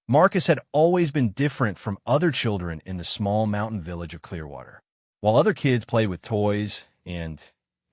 Marcus had always been different from other children in the small mountain village of Clearwater. While other kids played with toys and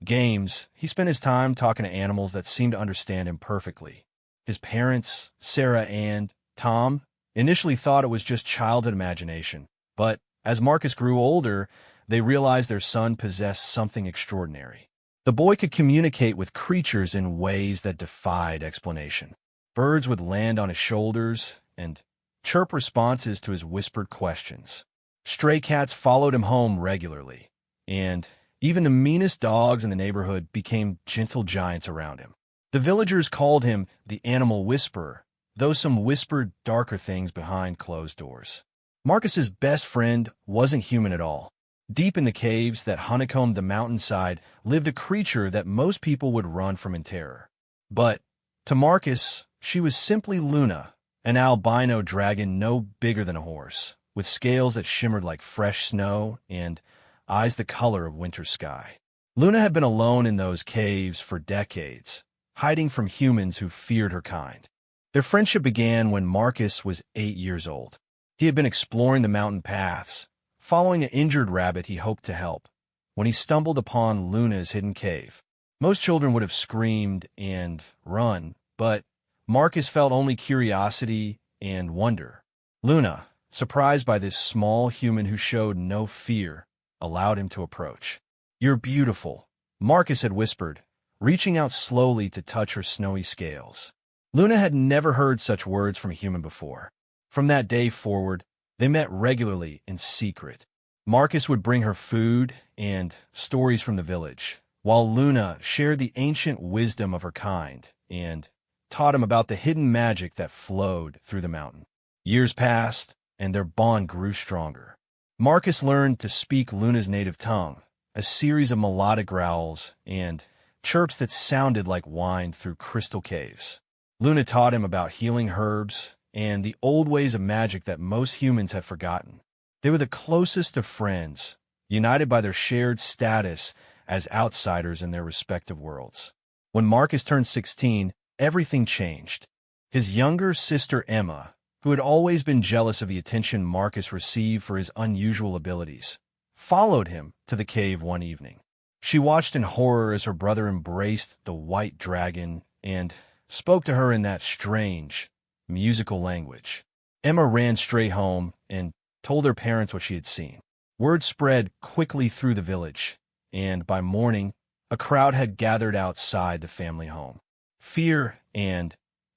games, he spent his time talking to animals that seemed to understand him perfectly. His parents, Sarah and Tom, initially thought it was just childhood imagination, but as Marcus grew older, they realized their son possessed something extraordinary. The boy could communicate with creatures in ways that defied explanation. Birds would land on his shoulders and chirp responses to his whispered questions. Stray cats followed him home regularly, and even the meanest dogs in the neighborhood became gentle giants around him. The villagers called him the Animal Whisperer, though some whispered darker things behind closed doors. Marcus's best friend wasn't human at all. Deep in the caves that honeycombed the mountainside lived a creature that most people would run from in terror. But to Marcus, she was simply Luna, an albino dragon no bigger than a horse, with scales that shimmered like fresh snow and eyes the color of winter sky. Luna had been alone in those caves for decades, hiding from humans who feared her kind. Their friendship began when Marcus was 8 years old. He had been exploring the mountain paths, following an injured rabbit he hoped to help, when he stumbled upon Luna's hidden cave. Most children would have screamed and run, but Marcus felt only curiosity and wonder. Luna, surprised by this small human who showed no fear, allowed him to approach. "You're beautiful," Marcus had whispered, reaching out slowly to touch her snowy scales. Luna had never heard such words from a human before. From that day forward, they met regularly in secret. Marcus would bring her food and stories from the village, while Luna shared the ancient wisdom of her kind and taught him about the hidden magic that flowed through the mountain. Years passed, and their bond grew stronger. Marcus learned to speak Luna's native tongue, a series of melodic growls and chirps that sounded like wine through crystal caves. Luna taught him about healing herbs and the old ways of magic that most humans had forgotten. They were the closest of friends, united by their shared status as outsiders in their respective worlds. When Marcus turned 16, everything changed. His younger sister Emma, who had always been jealous of the attention Marcus received for his unusual abilities, followed him to the cave one evening. She watched in horror as her brother embraced the white dragon and spoke to her in that strange, musical language. Emma ran straight home and told her parents what she had seen. Word spread quickly through the village, and by morning, a crowd had gathered outside the family home. Fear and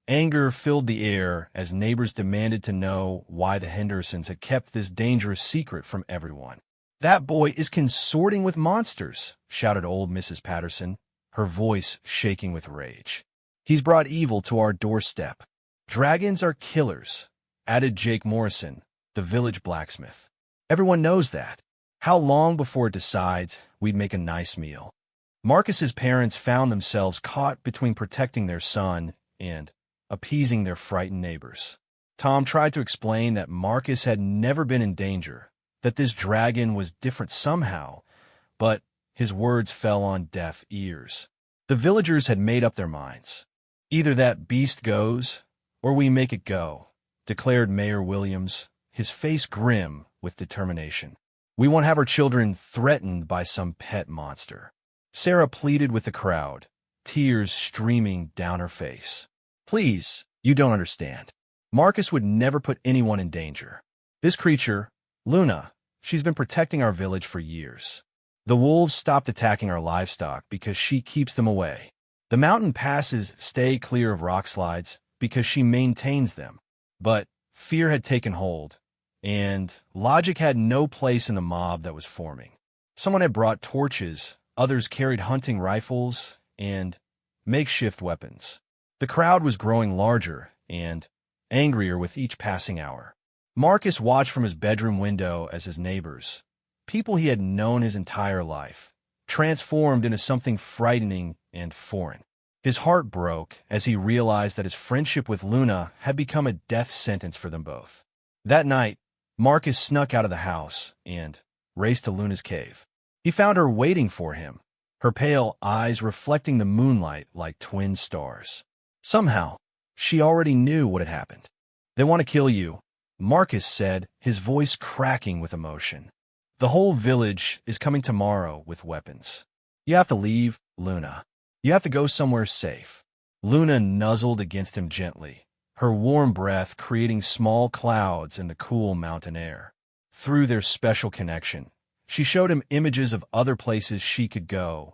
anger filled the air as neighbors demanded to know why the Hendersons had kept this dangerous secret from everyone. "That boy is consorting with monsters," shouted old Mrs. Patterson, her voice shaking with rage. "He's brought evil to our doorstep." "Dragons are killers," added Jake Morrison, the village blacksmith. "Everyone knows that. How long before it decides we'd make a nice meal?" Marcus's parents found themselves caught between protecting their son and appeasing their frightened neighbors. Tom tried to explain that Marcus had never been in danger, that this dragon was different somehow, but his words fell on deaf ears. The villagers had made up their minds. "Either that beast goes, or we make it go," declared Mayor Williams, his face grim with determination. "We won't have our children threatened by some pet monster." Sarah pleaded with the crowd, tears streaming down her face. "Please, you don't understand. Marcus would never put anyone in danger. This creature, Luna, she's been protecting our village for years. The wolves stopped attacking our livestock because she keeps them away. The mountain passes stay clear of rock slides because she maintains them. But fear had taken hold, and logic had no place in the mob that was forming. Someone had brought torches, others carried hunting rifles and makeshift weapons. The crowd was growing larger and angrier with each passing hour. Marcus watched from his bedroom window as his neighbors, people he had known his entire life, transformed into something frightening and foreign. His heart broke as he realized that his friendship with Luna had become a death sentence for them both. That night, Marcus snuck out of the house and raced to Luna's cave. He found her waiting for him, her pale eyes reflecting the moonlight like twin stars. Somehow, she already knew what had happened. They want to kill you, Marcus said, his voice cracking with emotion. The whole village is coming tomorrow with weapons. You have to leave, Luna. You have to go somewhere safe. Luna nuzzled against him gently, her warm breath creating small clouds in the cool mountain air. Through their special connection, she showed him images of other places she could go.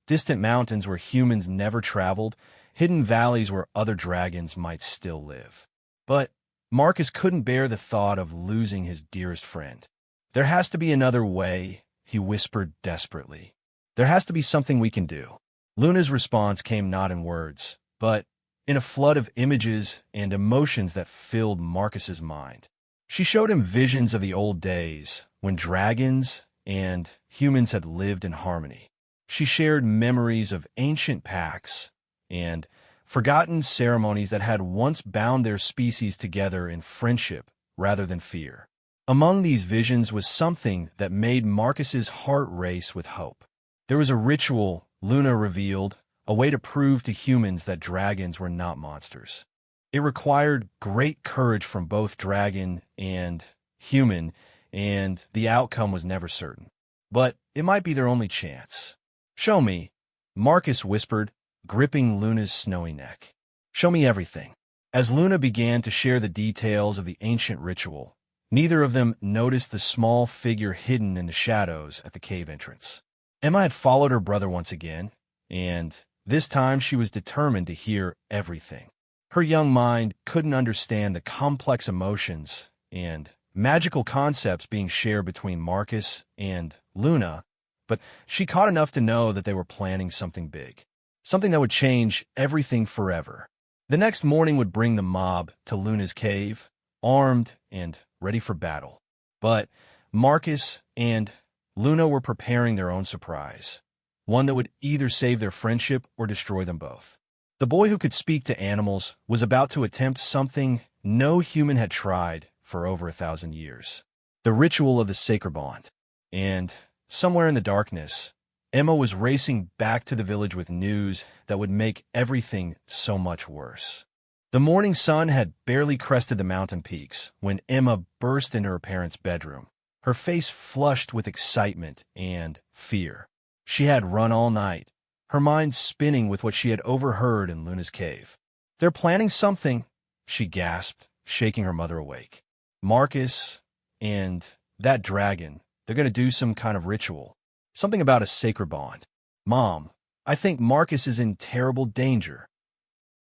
Distant mountains where humans never traveled, hidden valleys where other dragons might still live. But Marcus couldn't bear the thought of losing his dearest friend. There has to be another way, he whispered desperately. There has to be something we can do. Luna's response came not in words, but in a flood of images and emotions that filled Marcus's mind. She showed him visions of the old days, when dragons and humans had lived in harmony. She shared memories of ancient pacts and forgotten ceremonies that had once bound their species together in friendship rather than fear. Among these visions was something that made Marcus's heart race with hope. There was a ritual, Luna revealed, a way to prove to humans that dragons were not monsters. It required great courage from both dragon and human, and the outcome was never certain. But it might be their only chance. Show me, Marcus whispered, gripping Luna's snowy neck. Show me everything. As Luna began to share the details of the ancient ritual, neither of them noticed the small figure hidden in the shadows at the cave entrance. Emma had followed her brother once again, and this time she was determined to hear everything. Her young mind couldn't understand the complex emotions and magical concepts being shared between Marcus and Luna, but she caught enough to know that they were planning something big, something that would change everything forever. The next morning would bring the mob to Luna's cave, armed and ready for battle. But Marcus and Luna were preparing their own surprise, one that would either save their friendship or destroy them both. The boy who could speak to animals was about to attempt something no human had tried for over 1,000 years. The ritual of the sacred bond. And somewhere in the darkness, Emma was racing back to the village with news that would make everything so much worse. The morning sun had barely crested the mountain peaks when Emma burst into her parents' bedroom, her face flushed with excitement and fear. She had run all night, her mind spinning with what she had overheard in Luna's cave. They're planning something, she gasped, shaking her mother awake. Marcus and that dragon, they're going to do some kind of ritual. Something about a sacred bond. Mom, I think Marcus is in terrible danger.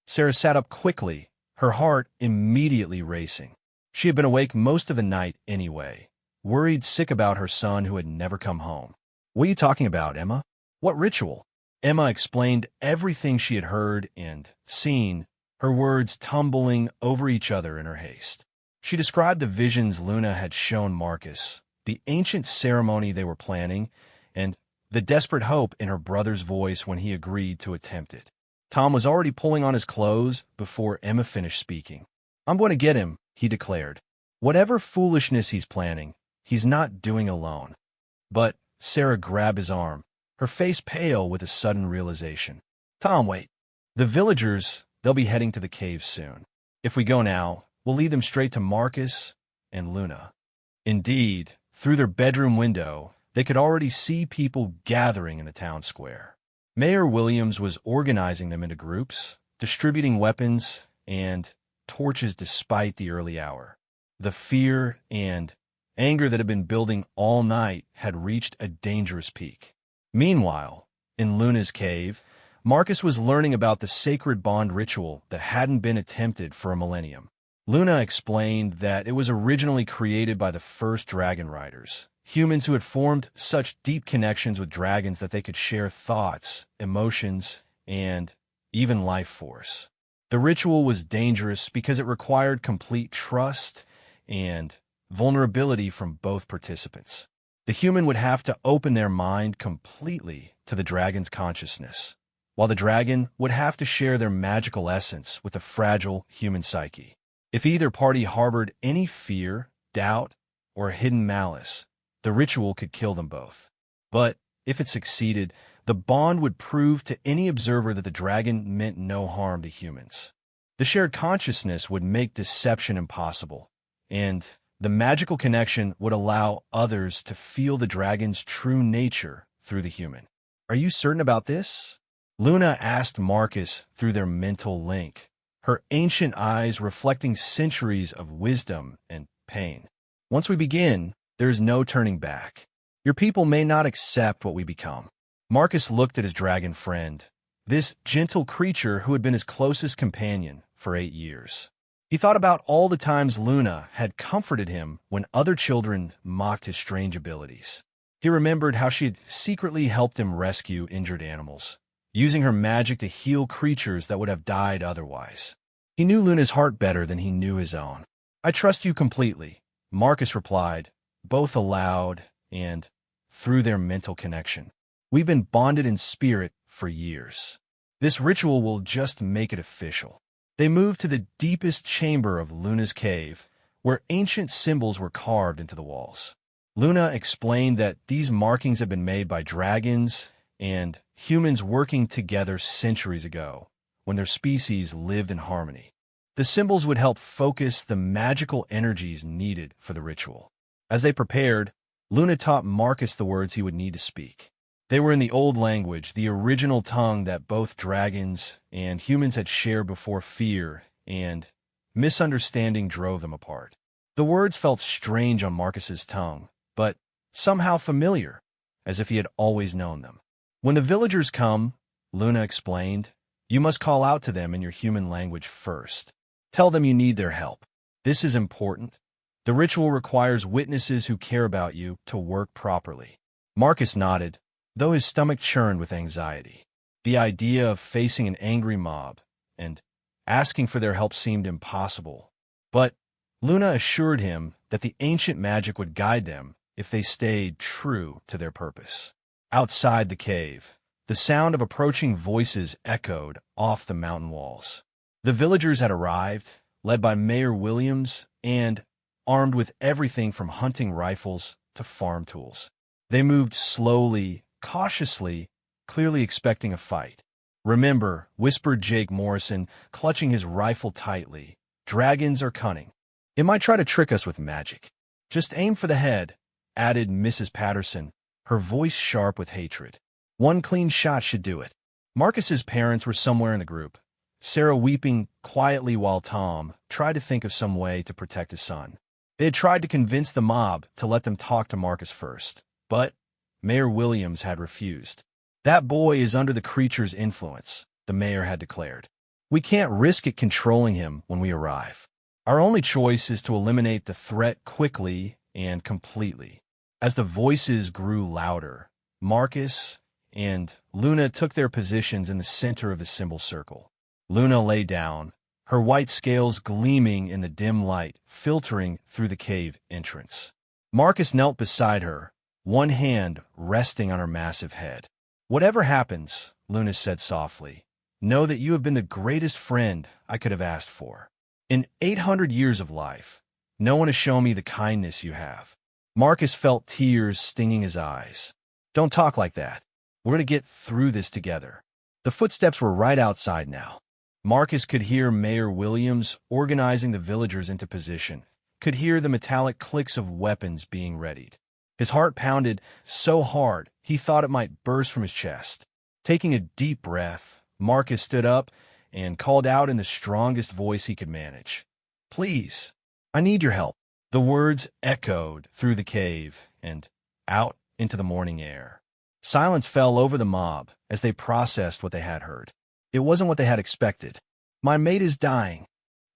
Sarah sat up quickly, her heart immediately racing. She had been awake most of the night anyway, worried sick about her son who had never come home. What are you talking about, Emma? What ritual? Emma explained everything she had heard and seen, her words tumbling over each other in her haste. She described the visions Luna had shown Marcus, the ancient ceremony they were planning, and the desperate hope in her brother's voice when he agreed to attempt it. Tom was already pulling on his clothes before Emma finished speaking. I'm going to get him, he declared. Whatever foolishness he's planning, he's not doing alone. But Sarah grabbed his arm, her face pale with a sudden realization. Tom, wait. The villagers, they'll be heading to the cave soon. If we go now, we'll lead them straight to Marcus and Luna. Indeed, through their bedroom window, they could already see people gathering in the town square. Mayor Williams was organizing them into groups, distributing weapons and torches despite the early hour. The fear and anger that had been building all night had reached a dangerous peak. Meanwhile, in Luna's cave, Marcus was learning about the sacred bond ritual that hadn't been attempted for a millennium. Luna explained that it was originally created by the first dragon riders, humans who had formed such deep connections with dragons that they could share thoughts, emotions, and even life force. The ritual was dangerous because it required complete trust and vulnerability from both participants. The human would have to open their mind completely to the dragon's consciousness, while the dragon would have to share their magical essence with the fragile human psyche. If either party harbored any fear, doubt, or hidden malice, the ritual could kill them both. But if it succeeded, the bond would prove to any observer that the dragon meant no harm to humans. The shared consciousness would make deception impossible, and the magical connection would allow others to feel the dragon's true nature through the human. Are you certain about this? Luna asked Marcus through their mental link, her ancient eyes reflecting centuries of wisdom and pain. Once we begin, there is no turning back. Your people may not accept what we become. Marcus looked at his dragon friend, this gentle creature who had been his closest companion for 8 years. He thought about all the times Luna had comforted him when other children mocked his strange abilities. He remembered how she had secretly helped him rescue injured animals, using her magic to heal creatures that would have died otherwise. He knew Luna's heart better than he knew his own. I trust you completely, Marcus replied, both aloud and through their mental connection. We've been bonded in spirit for years. This ritual will just make it official. They moved to the deepest chamber of Luna's cave, where ancient symbols were carved into the walls. Luna explained that these markings had been made by dragons and humans working together centuries ago, when their species lived in harmony. The symbols would help focus the magical energies needed for the ritual. As they prepared, Luna taught Marcus the words he would need to speak. They were in the old language, the original tongue that both dragons and humans had shared before fear and misunderstanding drove them apart. The words felt strange on Marcus's tongue, but somehow familiar, as if he had always known them. When the villagers come, Luna explained, you must call out to them in your human language first. Tell them you need their help. This is important. The ritual requires witnesses who care about you to work properly. Marcus nodded, though his stomach churned with anxiety. The idea of facing an angry mob and asking for their help seemed impossible. But Luna assured him that the ancient magic would guide them if they stayed true to their purpose. Outside the cave, the sound of approaching voices echoed off the mountain walls. The villagers had arrived, led by Mayor Williams and armed with everything from hunting rifles to farm tools. They moved slowly, cautiously, clearly expecting a fight. Remember, whispered Jake Morrison, clutching his rifle tightly, dragons are cunning. It might try to trick us with magic. Just aim for the head, added Mrs. Patterson, her voice sharp with hatred. One clean shot should do it. Marcus's parents were somewhere in the group, Sarah weeping quietly while Tom tried to think of some way to protect his son. They had tried to convince the mob to let them talk to Marcus first, but Mayor Williams had refused. That boy is under the creature's influence, the mayor had declared. We can't risk it controlling him when we arrive. Our only choice is to eliminate the threat quickly and completely. As the voices grew louder, Marcus and Luna took their positions in the center of the symbol circle. Luna lay down, her white scales gleaming in the dim light filtering through the cave entrance. Marcus knelt beside her, one hand resting on her massive head. Whatever happens, Luna said softly, know that you have been the greatest friend I could have asked for. In 800 years of life, no one has shown me the kindness you have. Marcus felt tears stinging his eyes. Don't talk like that. We're going to get through this together. The footsteps were right outside now. Marcus could hear Mayor Williams organizing the villagers into position, could hear the metallic clicks of weapons being readied. His heart pounded so hard he thought it might burst from his chest. Taking a deep breath, Marcus stood up and called out in the strongest voice he could manage. Please, I need your help. The words echoed through the cave and out into the morning air. Silence fell over the mob as they processed what they had heard. It wasn't what they had expected. My mate is dying.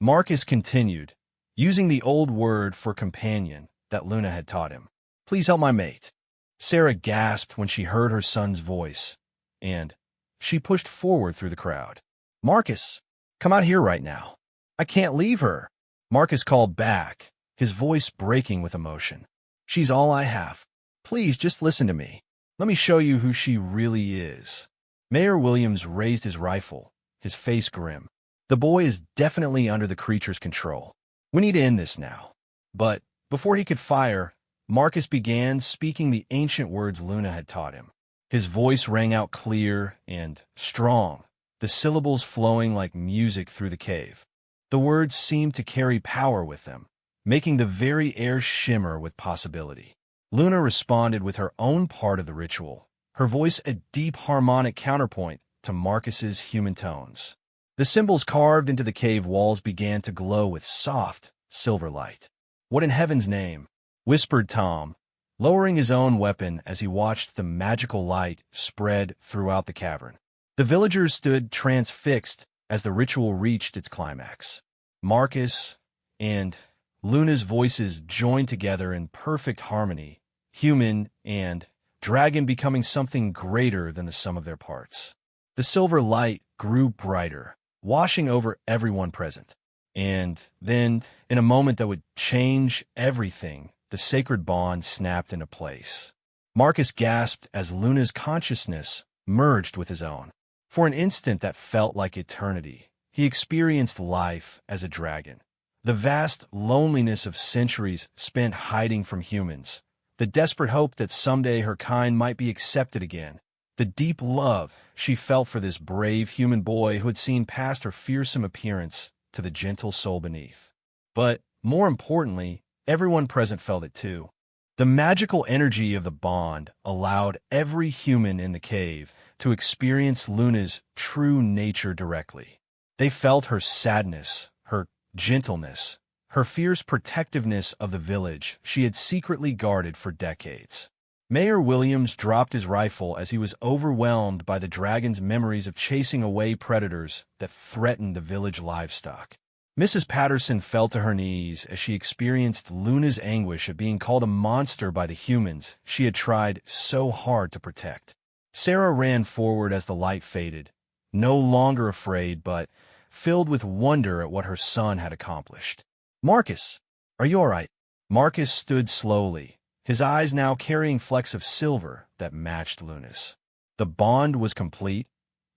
Marcus continued, using the old word for companion that Luna had taught him. Please help my mate. Sarah gasped when she heard her son's voice, and she pushed forward through the crowd. Marcus, come out here right now. I can't leave her. Marcus called back, his voice breaking with emotion. She's all I have. Please just listen to me. Let me show you who she really is. Mayor Williams raised his rifle, his face grim. The boy is definitely under the creature's control. We need to end this now. But before he could fire, Marcus began speaking the ancient words Luna had taught him. His voice rang out clear and strong, the syllables flowing like music through the cave. The words seemed to carry power with them, making the very air shimmer with possibility. Luna responded with her own part of the ritual, her voice a deep harmonic counterpoint to Marcus's human tones. The symbols carved into the cave walls began to glow with soft, silver light. "What in heaven's name?" whispered Tom, lowering his own weapon as he watched the magical light spread throughout the cavern. The villagers stood transfixed as the ritual reached its climax. Marcus and Luna's voices joined together in perfect harmony, human and dragon becoming something greater than the sum of their parts. The silver light grew brighter, washing over everyone present. And then, in a moment that would change everything, the sacred bond snapped into place. Marcus gasped as Luna's consciousness merged with his own. For an instant that felt like eternity, he experienced life as a dragon. The vast loneliness of centuries spent hiding from humans, the desperate hope that someday her kind might be accepted again, the deep love she felt for this brave human boy who had seen past her fearsome appearance to the gentle soul beneath. But, more importantly, everyone present felt it too. The magical energy of the bond allowed every human in the cave to experience Luna's true nature directly. They felt her sadness, her gentleness, her fierce protectiveness of the village she had secretly guarded for decades. Mayor Williams dropped his rifle as he was overwhelmed by the dragon's memories of chasing away predators that threatened the village livestock. Mrs. Patterson fell to her knees as she experienced Luna's anguish at being called a monster by the humans she had tried so hard to protect. Sarah ran forward as the light faded, no longer afraid but filled with wonder at what her son had accomplished. "Marcus, are you all right?" Marcus stood slowly, his eyes now carrying flecks of silver that matched Luna's. The bond was complete,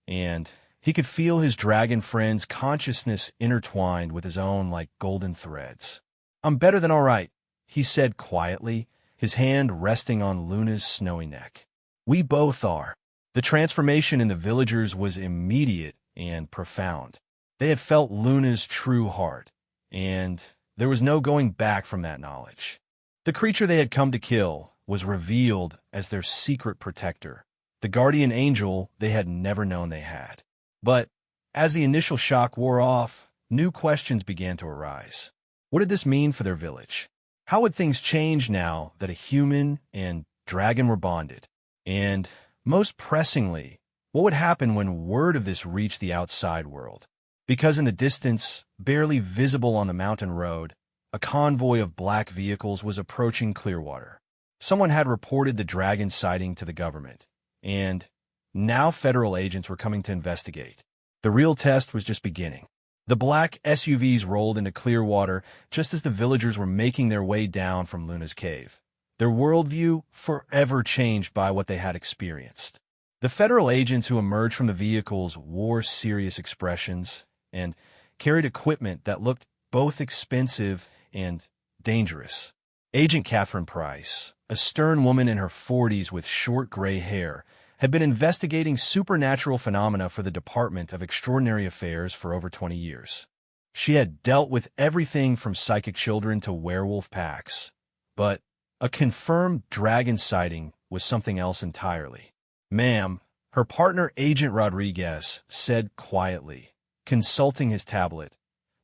and he could feel his dragon friend's consciousness intertwined with his own like golden threads. "I'm better than all right," he said quietly, his hand resting on Luna's snowy neck. "We both are." The transformation in the villagers was immediate and profound. They had felt Luna's true heart, and there was no going back from that knowledge. The creature they had come to kill was revealed as their secret protector, the guardian angel they had never known they had. But as the initial shock wore off, new questions began to arise. What did this mean for their village? How would things change now that a human and dragon were bonded? And most pressingly, what would happen when word of this reached the outside world? Because in the distance, barely visible on the mountain road, a convoy of black vehicles was approaching Clearwater. Someone had reported the dragon sighting to the government, and now federal agents were coming to investigate. The real test was just beginning. The black SUVs rolled into Clearwater just as the villagers were making their way down from Luna's cave, their worldview forever changed by what they had experienced. The federal agents who emerged from the vehicles wore serious expressions and carried equipment that looked both expensive and dangerous. Agent Catherine Price, a stern woman in her 40s with short gray hair, had been investigating supernatural phenomena for the Department of Extraordinary Affairs for over 20 years. She had dealt with everything from psychic children to werewolf packs, but a confirmed dragon sighting was something else entirely. "Ma'am," her partner Agent Rodriguez said quietly, consulting his tablet,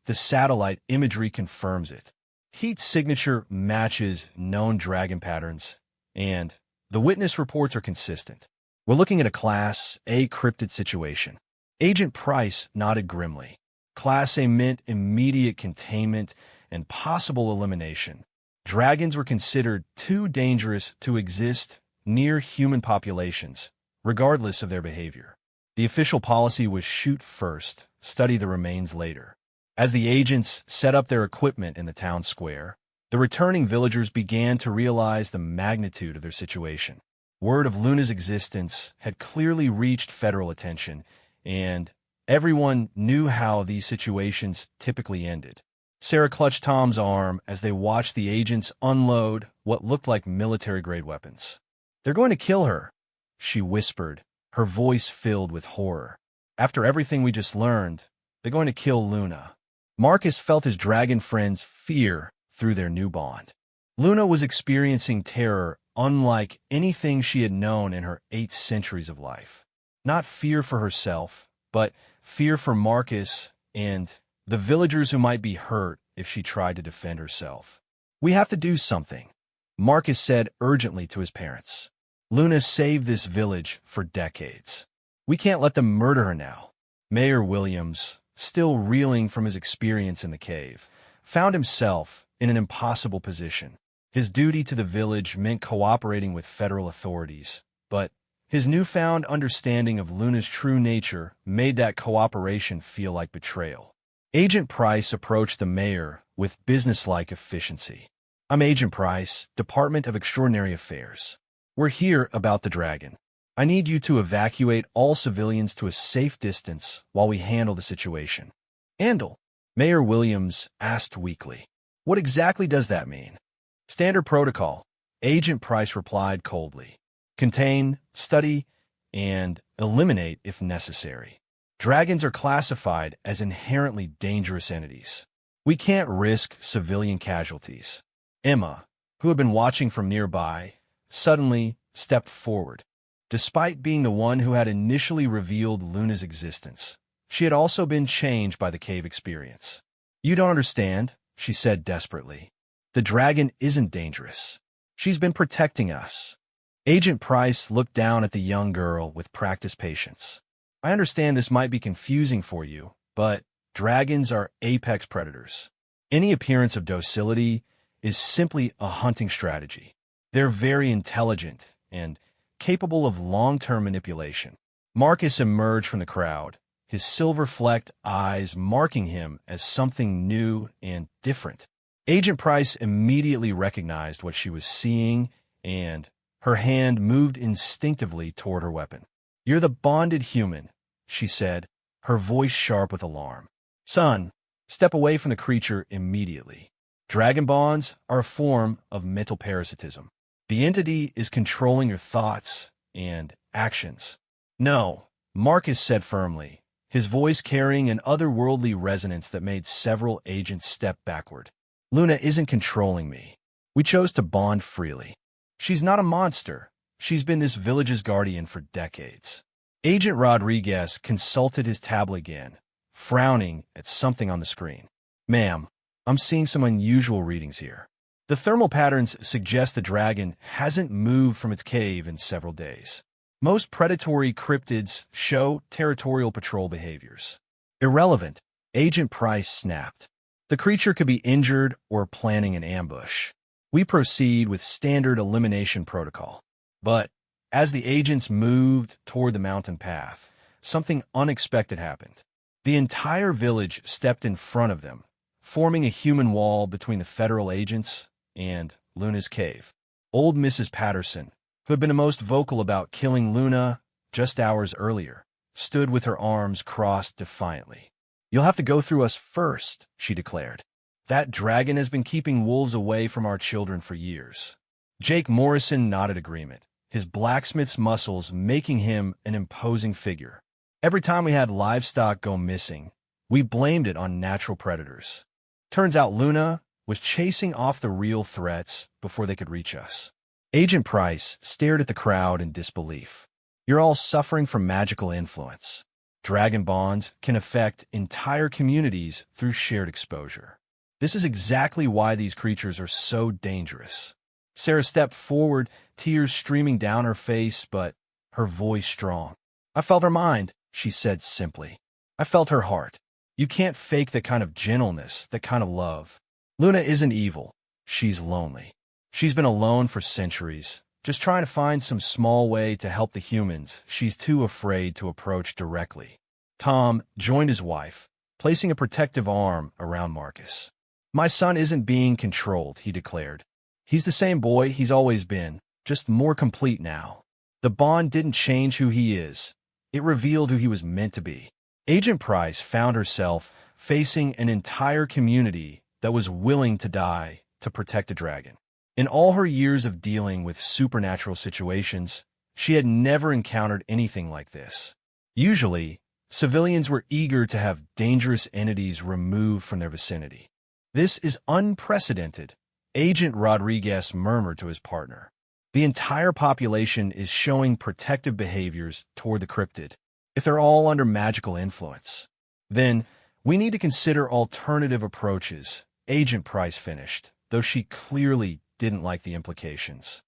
"the satellite imagery confirms it. Heat signature matches known dragon patterns, and the witness reports are consistent. We're looking at a Class A cryptid situation." Agent Price nodded grimly. Class A meant immediate containment and possible elimination. Dragons were considered too dangerous to exist near human populations, regardless of their behavior. The official policy was shoot first, study the remains later. As the agents set up their equipment in the town square, the returning villagers began to realize the magnitude of their situation. Word of Luna's existence had clearly reached federal attention, and everyone knew how these situations typically ended. Sarah clutched Tom's arm as they watched the agents unload what looked like military-grade weapons. "They're going to kill her," she whispered, her voice filled with horror. "After everything we just learned, they're going to kill Luna." Marcus felt his dragon friend's fear through their new bond. Luna was experiencing terror unlike anything she had known in her 8 centuries of life. Not fear for herself, but fear for Marcus and the villagers who might be hurt if she tried to defend herself. "We have to do something," Marcus said urgently to his parents. "Luna saved this village for decades. We can't let them murder her now." Mayor Williams, still reeling from his experience in the cave, found himself in an impossible position. His duty to the village meant cooperating with federal authorities, but his newfound understanding of Luna's true nature made that cooperation feel like betrayal. Agent Price approached the mayor with businesslike efficiency. "I'm Agent Price, Department of Extraordinary Affairs. We're here about the dragon. I need you to evacuate all civilians to a safe distance while we handle the situation." "Handle?" Mayor Williams asked weakly. "What exactly does that mean?" "Standard protocol," Agent Price replied coldly. "Contain, study, and eliminate if necessary. Dragons are classified as inherently dangerous entities. We can't risk civilian casualties." Emma, who had been watching from nearby, suddenly stepped forward. Despite being the one who had initially revealed Luna's existence, she had also been changed by the cave experience. "You don't understand," she said desperately. "The dragon isn't dangerous. She's been protecting us." Agent Price looked down at the young girl with practiced patience. "I understand this might be confusing for you, but dragons are apex predators. Any appearance of docility is simply a hunting strategy. They're very intelligent and capable of long-term manipulation." Marcus emerged from the crowd, his silver-flecked eyes marking him as something new and different. Agent Price immediately recognized what she was seeing, and her hand moved instinctively toward her weapon. "You're the bonded human," she said, her voice sharp with alarm. "Son, step away from the creature immediately. Dragon bonds are a form of mental parasitism. The entity is controlling your thoughts and actions." "No," Marcus said firmly, his voice carrying an otherworldly resonance that made several agents step backward. "Luna isn't controlling me. We chose to bond freely. She's not a monster. She's been this village's guardian for decades." Agent Rodriguez consulted his tablet again, frowning at something on the screen. "Ma'am, I'm seeing some unusual readings here. The thermal patterns suggest the dragon hasn't moved from its cave in several days. Most predatory cryptids show territorial patrol behaviors." "Irrelevant," Agent Price snapped. "The creature could be injured or planning an ambush. We proceed with standard elimination protocol." But as the agents moved toward the mountain path, something unexpected happened. The entire village stepped in front of them, forming a human wall between the federal agents and Luna's cave. Old Mrs. Patterson, who had been the most vocal about killing Luna just hours earlier, stood with her arms crossed defiantly. "You'll have to go through us first," she declared. "That dragon has been keeping wolves away from our children for years." Jake Morrison nodded agreement, his blacksmith's muscles making him an imposing figure. "Every time we had livestock go missing, we blamed it on natural predators. Turns out Luna was chasing off the real threats before they could reach us." Agent Price stared at the crowd in disbelief. "You're all suffering from magical influence. Dragon bonds can affect entire communities through shared exposure. This is exactly why these creatures are so dangerous." Sarah stepped forward, tears streaming down her face, but her voice strong. "I felt her mind," she said simply. "I felt her heart. You can't fake that kind of gentleness, that kind of love. Luna isn't evil. She's lonely. She's been alone for centuries, just trying to find some small way to help the humans she's too afraid to approach directly." Tom joined his wife, placing a protective arm around Marcus. "My son isn't being controlled," he declared. "He's the same boy he's always been, just more complete now. The bond didn't change who he is. It revealed who he was meant to be." Agent Price found herself facing an entire community that was willing to die to protect a dragon. In all her years of dealing with supernatural situations, she had never encountered anything like this. Usually, Civilians were eager to have dangerous entities removed from their vicinity. "This is unprecedented," Agent Rodriguez murmured to his partner. "The entire population is showing protective behaviors toward the cryptid. If they're all under magical influence, then we need to consider alternative approaches," Agent Price finished, though she clearly didn't like the implications.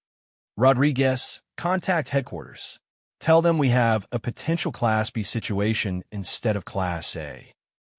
"Rodriguez, contact headquarters. Tell them we have a potential Class B situation instead of Class A."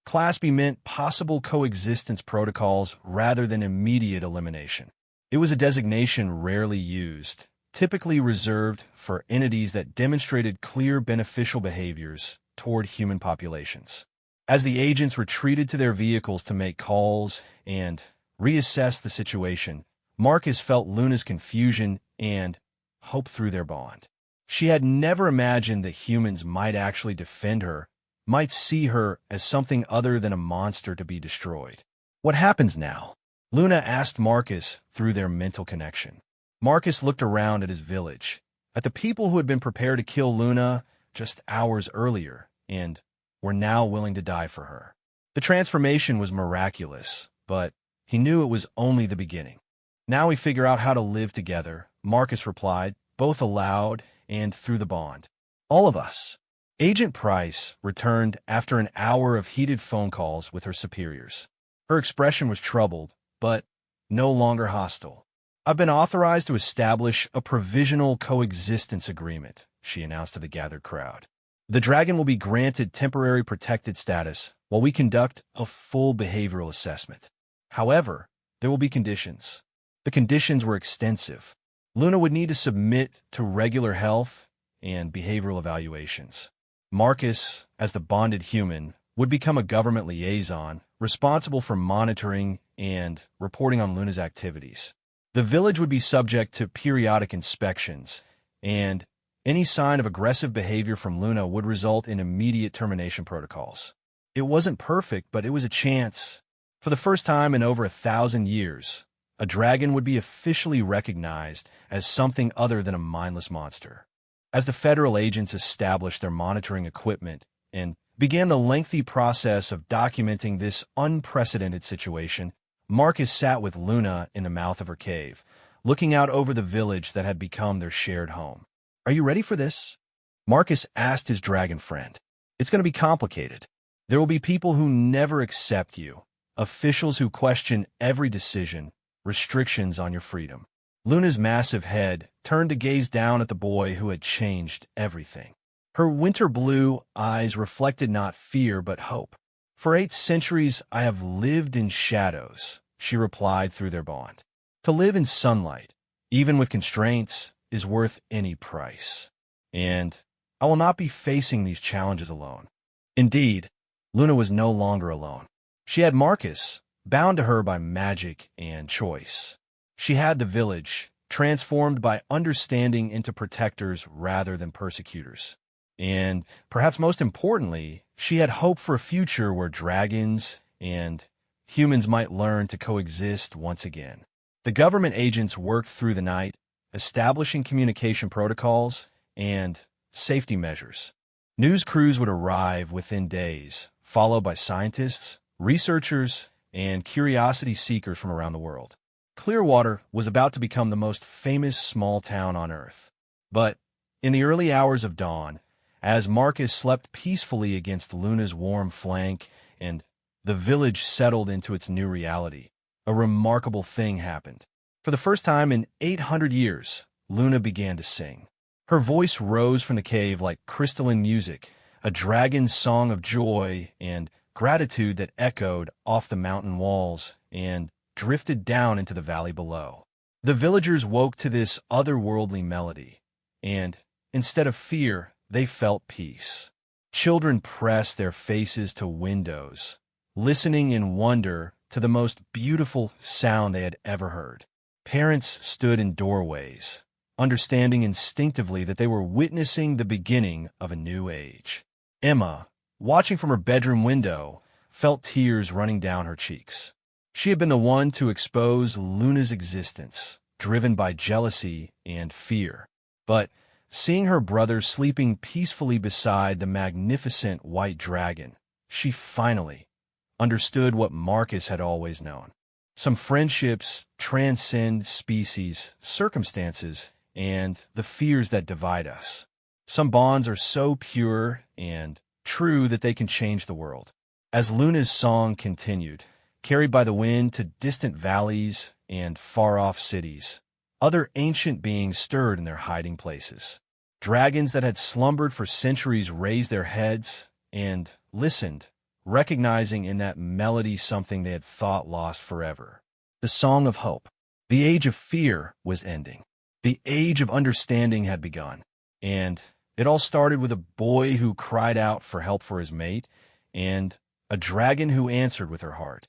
Class B meant possible coexistence protocols rather than immediate elimination. It was a designation rarely used, typically reserved for entities that demonstrated clear beneficial behaviors toward human populations. As the agents retreated to their vehicles to make calls and reassess the situation, Marcus felt Luna's confusion and hope through their bond. She had never imagined that humans might actually defend her, might see her as something other than a monster to be destroyed. "What happens now?" Luna asked Marcus through their mental connection. Marcus looked around at his village, at the people who had been prepared to kill Luna just hours earlier and were now willing to die for her. The transformation was miraculous, but he knew it was only the beginning. "Now we figure out how to live together," Marcus replied, both aloud and through the bond. "All of us." Agent Price returned after an hour of heated phone calls with her superiors. Her expression was troubled, but no longer hostile. "I've been authorized to establish a provisional coexistence agreement," she announced to the gathered crowd. "The dragon will be granted temporary protected status while we conduct a full behavioral assessment. However, there will be conditions." The conditions were extensive. Luna would need to submit to regular health and behavioral evaluations. Marcus, as the bonded human, would become a government liaison responsible for monitoring and reporting on Luna's activities. The village would be subject to periodic inspections, and any sign of aggressive behavior from Luna would result in immediate termination protocols. It wasn't perfect, but it was a chance. For the first time in over 1,000 years, a dragon would be officially recognized as something other than a mindless monster. As the federal agents established their monitoring equipment and began the lengthy process of documenting this unprecedented situation, Marcus sat with Luna in the mouth of her cave, looking out over the village that had become their shared home. "Are you ready for this?" Marcus asked his dragon friend. "It's going to be complicated. There will be people who never accept you, officials who question every decision, restrictions on your freedom." Luna's massive head turned to gaze down at the boy who had changed everything. Her winter blue eyes reflected not fear but hope. "For 8 centuries I have lived in shadows," she replied through their bond. "To live in sunlight, even with constraints, is worth any price. And I will not be facing these challenges alone." Indeed, Luna was no longer alone. She had Marcus, bound to her by magic and choice. She had the village, transformed by understanding into protectors rather than persecutors. And, perhaps most importantly, she had hope for a future where dragons and humans might learn to coexist once again. The government agents worked through the night, establishing communication protocols and safety measures. News crews would arrive within days, followed by scientists, researchers, and curiosity seekers from around the world. Clearwater was about to become the most famous small town on Earth. But in the early hours of dawn, as Marcus slept peacefully against Luna's warm flank and the village settled into its new reality, a remarkable thing happened. For the first time in 800 years, Luna began to sing. Her voice rose from the cave like crystalline music, a dragon's song of joy and gratitude that echoed off the mountain walls and drifted down into the valley below. The villagers woke to this otherworldly melody, and instead of fear, they felt peace. Children pressed their faces to windows, listening in wonder to the most beautiful sound they had ever heard. Parents stood in doorways, understanding instinctively that they were witnessing the beginning of a new age. Emma, watching from her bedroom window, felt tears running down her cheeks. She had been the one to expose Luna's existence, driven by jealousy and fear. But Seeing her brother sleeping peacefully beside the magnificent white dragon, she finally understood what Marcus had always known. Some friendships transcend species, circumstances, and the fears that divide us. Some bonds are so pure and true that they can change the world. As Luna's song continued, carried by the wind to distant valleys and far-off cities, other ancient beings stirred in their hiding places. Dragons that had slumbered for centuries raised their heads and listened, recognizing in that melody something they had thought lost forever. The song of hope. The age of fear was ending. The age of understanding had begun. And it all started with a boy who cried out for help for his mate, and a dragon who answered with her heart.